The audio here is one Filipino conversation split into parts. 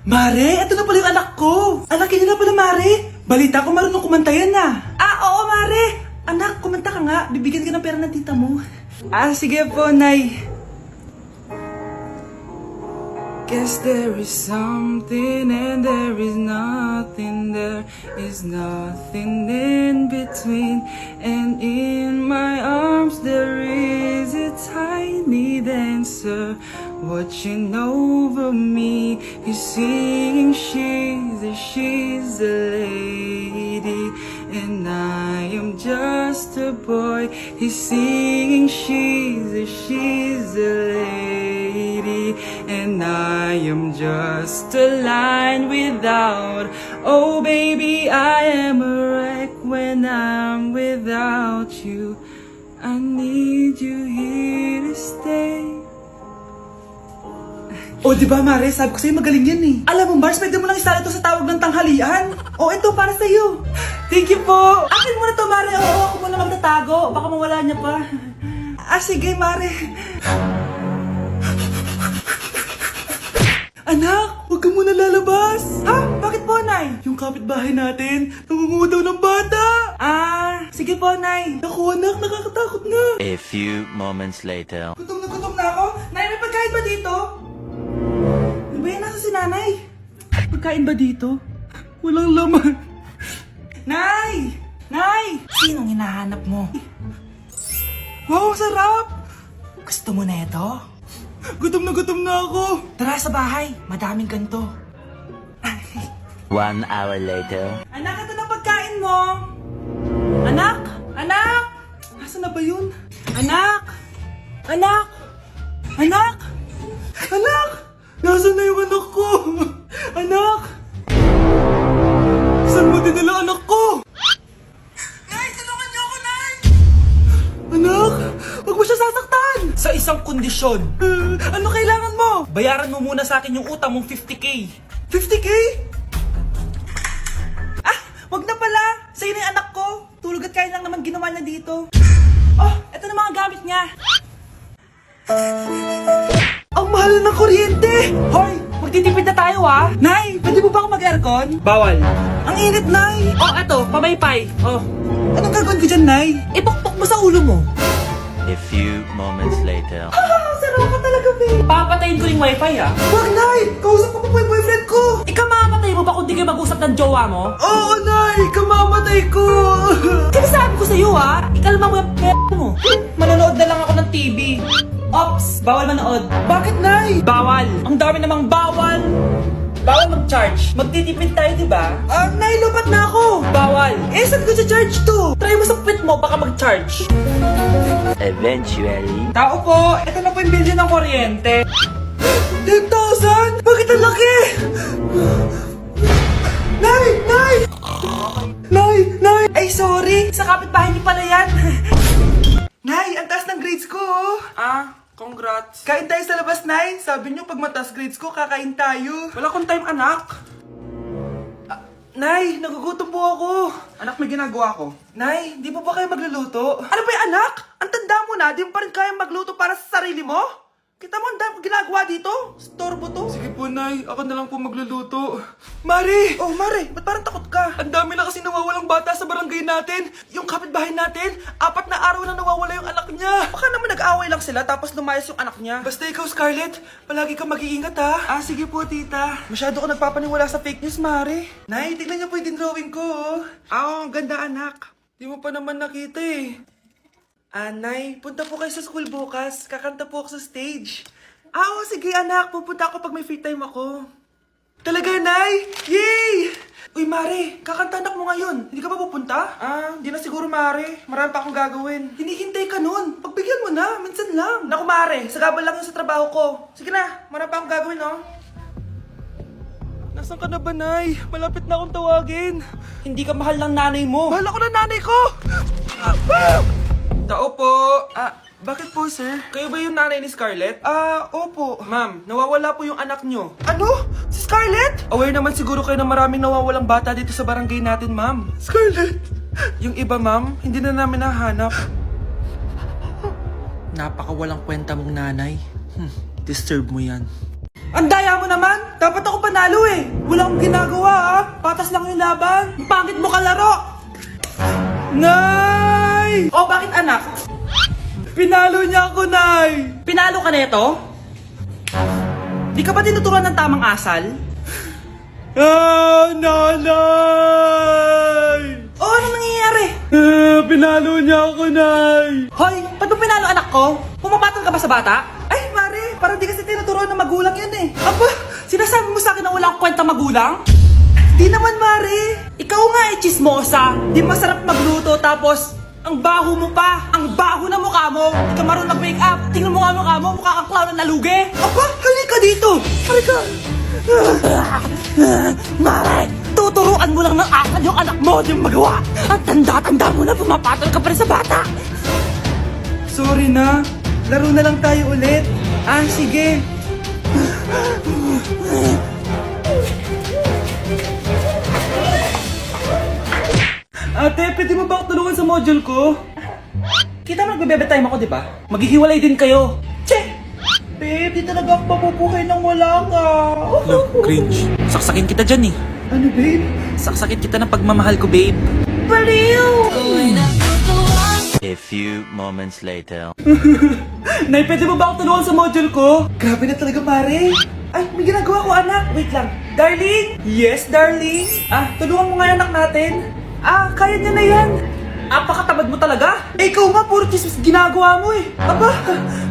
Mare, ito na pala yung anak ko. Anak niya na pala, Mare. Balita ko marunong kumanta yan na. Oo, Mare. Anak, kumanta ka nga. Bibigyan ka ng pera ng tita mo. Sige po, Nay. Guess there is something and there is nothing. There is nothing in between. And in my arms there is a tiny dancer watching over me. He's singing, she's a lady, and I am just a boy. He's singing, she's a lady, and I am just a line without. Oh baby, I am a wreck when I'm without you. I need you here to stay. Oh, di ba, Mare? Sabi ko sa'yo, magaling yan eh. Alam mo, Mars, pwede mo lang isala ito sa tawag ng tanghalian. Oh, ito, para sa'yo. Thank you po. Akin mo na to, Mare. Oo, ako muna magtatago. Baka mawala niya pa. Sige, Mare. Anak, huwag ka muna lalabas. Ha? Bakit po, Nay? Yung kapitbahay natin, nangungudaw ng bata. Sige po, Nay. Naku, anak, nakakatakot na. A few moments later. Gutom na ako. Nay, may pagkain ba dito? Ano ba yan? Nasa si Nanay? Pagkain ba dito? Walang laman. Nay! Nay! Sinong hinahanap mo? Wow, sarap! Gusto mo na ito? Gutom na ako. Tara sa bahay, madaming ganito. 1 hour later. Anak, ito na pagkain mo. Anak! Anak! Nasaan na ba yun? Anak! Anak! Anak! Anak! Nasaan na yung anak ko? Anak! Saan mo dinala anak ko? Nay, tulungan niyo ako, Nay! Anak! Huwag mo siya sasaktan! Sa isang kondisyon. Ano kailangan mo? Bayaran mo muna sa akin yung utang mong 50k. 50k? Wag na pala! Sa'yo na yung anak ko! Tulog at kain lang naman ginawa niya dito. Oh, eto na mga gamit niya. Ang mahal na ng kuryente! Hoy! Magtitipid na tayo ha! Nay! Pwede mo ba ako mag-aircon? Bawal. Ang init, Nay! Oh, eto, pamaypay. Oh. Anong gagawin ko dyan, Nay? Ipukpok mo sa ulo mo. A few moments later. Sarap ka talaga, babe. Papatayin ko yung wifi, ha? Wag, Nay! Kausap ko pa po yung boyfriend ko! Ikamamatay mo ba kung di kayo mag-usap ng jowa mo? Oo, Nay! Ikamamatay ko! Sinasabi ko sa'yo, ha? Ikalma mo yung mo. Manonood na lang ako ng TV. Ops! Bawal manood. Bakit, Nay? Bawal. Ang dami namang bawal. Bawal mag-charge. Magtitipid tayo, di ba? Nay, lupat na ako. Bawal. Saan ko sa-charge to? Try mo sa puwit mo, baka mag-charge. Eventually. Tao po, ito na po yung bill ng kuryente. 10,000? Bakit ang laki? Nay! Nay! Nay! Ay, sorry. Sa kapitbahay niyo pala yan. Nay, ang taas ng grades ko, oh. Congrats. Kain tayo sa labas, Nay. Sabi niyo, pag mataas grades ko, kakain tayo. Wala akong time, anak. Nay, nagugutom po ako. Anak, may ginagawa ko. Nay, di po ba kayo magluluto? Ano ba yung anak? Ang tanda mo na, di mo pa rin kaya magluto para sa sarili mo? Kita mo ang dami ginagawa dito? Storbo to. Sige po, Nay. Ako na lang po magluluto. Mare! Oh, Mare, ba't parang takot ka? Ang dami na kasi nawawalang bata sa barangay natin. Yung kapitbahay natin, 4 na araw na nawawala yung anak niya. Baka naman nag-away lang sila tapos lumayas yung anak niya. Basta ikaw, Scarlett, palagi kang mag-iingat ha. Sige po, tita. Masyado ko nagpapaniwala sa fake news, Mare. Nay, tignan niyo po yung drawing ko. Ang ganda, anak. Di mo pa naman nakita eh. Nay, punta po kayo sa school bukas. Kakanta po ako sa stage. Sige anak. Pupunta ako pag may free time ako. Talaga, Nay? Yay! Uy, Mare, kakanta anak mo ngayon. Hindi ka ba pupunta? Hindi na siguro, Mare. Marami pa akong gagawin. Hinihintay ka nun. Pagbigyan mo na. Minsan lang. Naku, Mare. Sagabal lang yun sa trabaho ko. Sige na. Marami pa akong gagawin, no? Nasaan ka na ba, Nay? Malapit na akong tawagin. Hindi ka mahal ng nanay mo. Mahal ako ng nanay ko! Tao po. Bakit po, sir? Kayo ba yung nanay ni Scarlett? Opo. Ma'am, nawawala po yung anak nyo. Ano? Si Scarlett? Aware naman siguro kayo na maraming nawawalang bata dito sa barangay natin, ma'am. Scarlett? Yung iba, ma'am, hindi na namin nahanap. Napakawalang kwenta mong nanay. Disturb mo yan. Ang daya mo naman! Dapat ako panalo eh! Wala akong ginagawa ah! Patas lang yung laban! Ang pangit mo kalaro! Nay! Oh, bakit anak? Pinalo niya ako, Nay! Pinalo ka neto? Di ka ba tinuturuan ng tamang asal? Ah, nanay! Oh, ano nangyayari? Pinalo niya ako, Nay! Hoy, ba't mo pinalo anak ko? Pumapatol ka ba sa bata? Ay, Mare, parang di kasi tinuturuan ng magulang yan eh. Aba, sinasabi mo sa akin na wala akong kwenta magulang? Di naman, Mare. Ikaw nga eh, chismosa. Di masarap magluto tapos ang baho mo pa. Ang baho na mukha mo. Di ka marunong mag-make up. Tingnan mo nga mukha mo. Mukha kang clown na nalugi. Aba, halika dito. Halika. Mare, tuturuan mo lang ng asal yung anak mo. Di mo magawa. Ang tanda-tanda mo na pumapatol ka pa rin sa bata. Sorry na. Laro na lang tayo ulit. Ah, sige. Ate, pwede mo ba ako tulungan sa module ko? Kita mo nagbe-bebe time ako, di ba? Maghihiwalay din kayo. Che! Babe, di talaga ako mapupuhay nang wala ka. Look, cringe. Saksakin kita dyan eh. Ano, babe? Saksakin kita ng pagmamahal ko, babe. Baliw! A few moments later. Nay, pwede mo ba ako tulungan sa module ko? Grabe na talaga, pare. Ay, may ginagawa ko, anak. Wait lang. Darling? Yes, darling? Ah, tulungan mo nga yung anak natin. Ah, kaya niya na yan. Apakatamad mo talaga. Eh, ikaw nga, puro chismis ginagawa mo eh. Aba,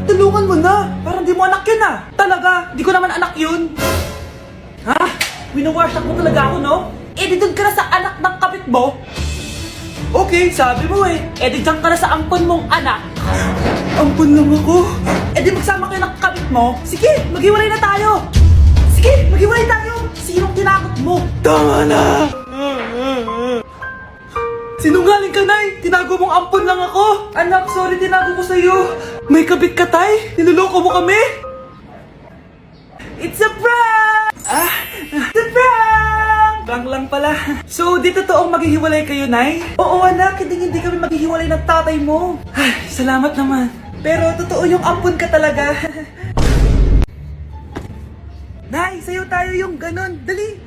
tulungan mo na. Parang di mo anak yun ah. Talaga, di ko naman anak yun. Ha? Winawasak mo talaga ako, no? Eh, di doon ka na sa anak ng kapit mo. Okay, sabi mo eh. Eh, di dyan ka na sa ampon mong anak. Ampon lang ako. Eh, di magsama kayo ng kapit mo. Sige, maghiwalay na tayo. Sige, maghiwalay tayo. Sinong tinakot mo? Tama na. Sinungaling ka, Nay! Tinago mong ampon lang ako! Anak, sorry, tinago ko sa'yo! May kabit ka, Tay? Niloloko mo kami? It's a prank! It's a prank! Prank lang pala. So, di totoong maghihiwalay kayo, Nay? Oo, anak, hindi kami maghihiwalay ng tatay mo. Ay, salamat naman. Pero totoo yung ampon ka talaga. Nay, sayo tayo yung ganon. Dali!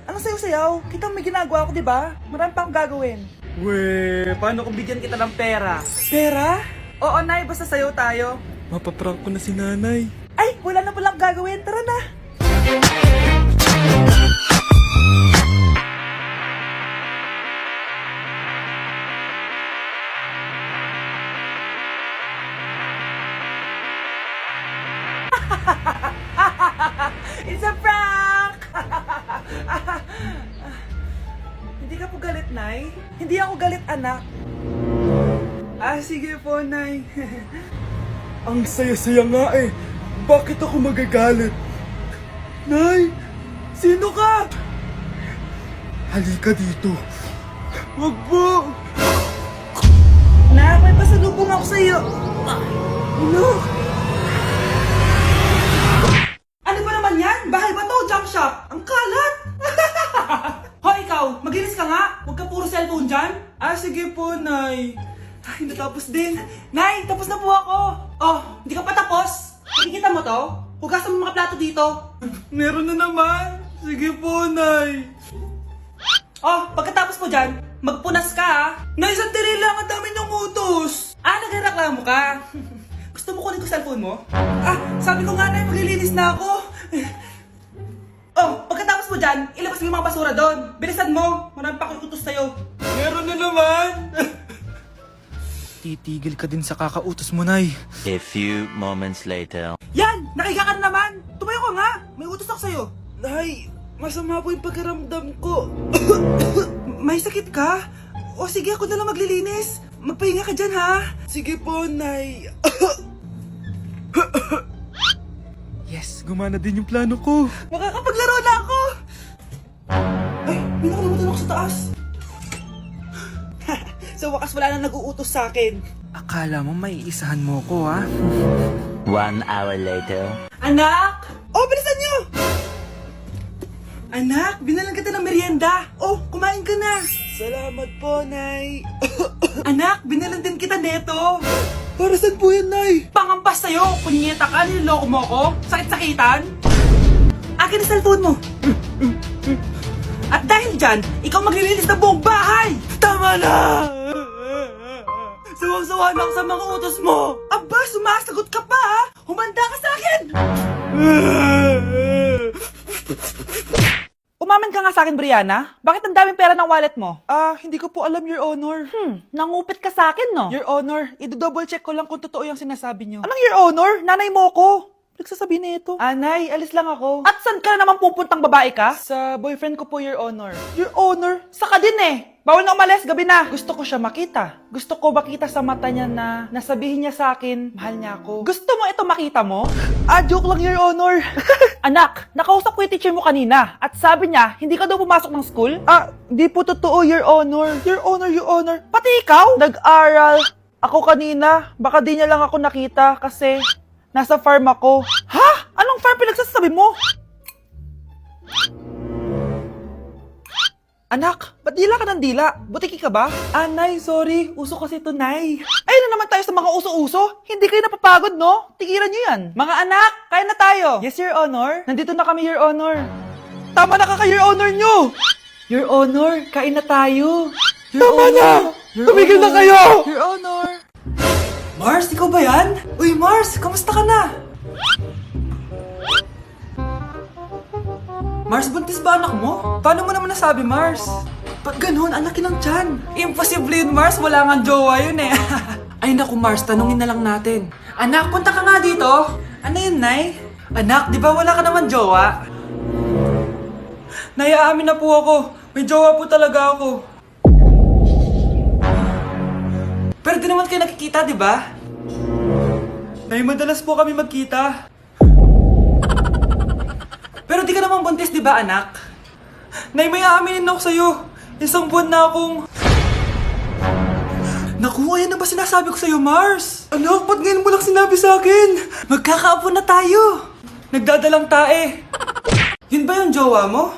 Ano sayo-sayaw? Kita may ginagawa ko, di ba? Marami pa akong gagawin. Weh, paano kung bigyan kita ng pera? Pera? Oo, Nay, basta sayo tayo. Mapaprank ko na si nanay. Ay, wala na palang gagawin. Tara na. It's a prank! Hindi ka po galit, Nay? Hindi ako galit, anak. Ah, sige po, Nay. Ang saya-saya nga eh. Bakit ako magagalit? Nay! Sino ka? Halika dito. Wag po! Nak, may pasalubong ako sa'yo. Ano? Ano ba naman yan? Bahay ba to? Junk shop? Ang kalat! Hoy, ikaw! Maginis ka nga! Huwag ka puro cellphone dyan! Ah, sige po, Nay. Ay, natapos din. Nay, tapos na po ako. Oh, hindi ka pa tapos? Nakikita mo to? Hugasan mo mga plato dito. Meron na naman. Sige po, Nay. Oh, pagkatapos po dyan, magpunas ka ha. Nay, sandali lang. Ang dami niyong utos. Ah, nagreklamo ka. Gusto mo kunin ko cellphone mo? Ah, sabi ko nga, Nay, maglilinis na ako. Oh, pagkatapos mo dyan, ilabas mo yung mga basura doon. Bilisan mo. Marami pa akong utos sa'yo. Meron na naman. Titigil ka din sa kakautos mo, Nay. A few moments later. Yan! Nakiga ka na naman! Tumayo ka nga! May utos ako sa'yo. Nay, masama po yung pagkaramdam ko. May sakit ka? O sige, ako na lang maglilinis. Magpahinga ka dyan, ha? Sige po, Nay. Yes, gumana din yung plano ko. Makakapaglaro na ako! Ay, may nakalimutan ako sa taas. Sa wakas wala na nag-uutos sa akin. Akala mo may isahan mo ko, ha? 1 hour later. Anak! Oh, bilisan niyo! Anak, binalan kita ng merienda. Oh, kumain ka na. Salamat po, Nay. Anak, binalan din kita neto. Para saan po yan, Nay? Pangampas sa'yo. Punyeta ka, niloloko mo ko. Sakit-sakitan. Akin ang cellphone mo! At dahil dyan, ikaw maglilinis ng buong bahay! Tama na! Sawang-sawa na ako sa mga utos mo! Aba, sumasagot ka pa ha? Humanda ka sa akin! Umamin ka nga sa akin, Brianna. Bakit ang daming pera ng wallet mo? Hindi ko po alam, Your Honor. Nangupit ka sa akin, no? Your Honor, i-double check ko lang kung totoo yung sinasabi niyo. Anong Your Honor? Nanay mo ko. Nagsasabi na ito. Anay, alis lang ako. At saan ka na naman pupuntang babae ka? Sa boyfriend ko po, Your Honor. Your Honor? Saka din eh. Bawal na umalis, gabi na. Gusto ko siya makita. Gusto ko makita sa mata niya na nasabihin niya sa akin, mahal niya ako. Gusto mo ito makita mo? Joke lang, Your Honor. Anak, nakausap ko yung teacher mo kanina at sabi niya, hindi ka daw pumasok ng school? Di po totoo, Your Honor. Your Honor, Your Honor. Pati ikaw? Nag-aral. Ako kanina, baka di niya lang ako nakita kasi nasa farm ako. Ha? Anong farm pinagsasabi mo? Anak, ba't dila ka ng dila? Butiki ka ba? Nay, sorry. Uso kasi ito, Nay. Ay na naman tayo sa mga uso-uso. Hindi kayo napapagod, no? Tigilan nyo yan. Mga anak, kain na tayo. Yes, Your Honor. Nandito na kami, Your Honor. Tama na ka, Your Honor nyo. Your Honor, kain na tayo. Tama na! Tumigil na kayo! Your Honor. Mars, ikaw ba yan? Uy, Mars, kamusta ka na? Mars, buntis ba anak mo? Paano mo naman nasabi, Mars? Ba't ganun? Anakin ng tiyan. Imposible yun, Mars. Wala nga jowa yun eh. Ay naku, Mars. Tanungin na lang natin. Anak, punta ka nga dito. Ano yun, Nay? Anak, di ba wala ka naman jowa? Nay, aamin na po ako. May jowa po talaga ako. Pero di naman kayo nakikita, di ba? Nay, madalas po kami magkita. Pero di ka naman buntis, di ba, anak? Nay, may aaminin ako sa'yo. Isang buwan na akong... Naku, ayan na ba sinasabi ko sa'yo, Mars? Anak, ba't ngayon mo lang sinabi sa akin? Magkakaapo na tayo. Nagdadalang tae. Yun ba yung jowa mo?